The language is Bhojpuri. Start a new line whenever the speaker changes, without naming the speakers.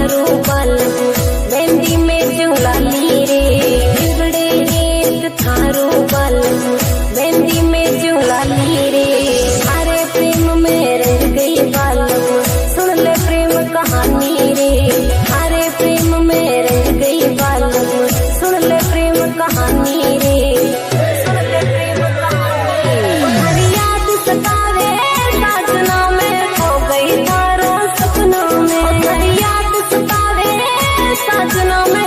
थारो बालमु मेहंदी में जुलाली रे बिगड़े रे थारो बालमु मेहंदी में जुलाली रे थारे प्रेम में रंग गई बालमु सुन ले प्रेम कहानी रे थारे प्रेम में रंग गई बालमु सुन ले प्रेम कहानी रे सुन ले प्रेम कहानी हर याद सतावे साजना में खो गई थारो सपनों में हर याद सतावे साजना में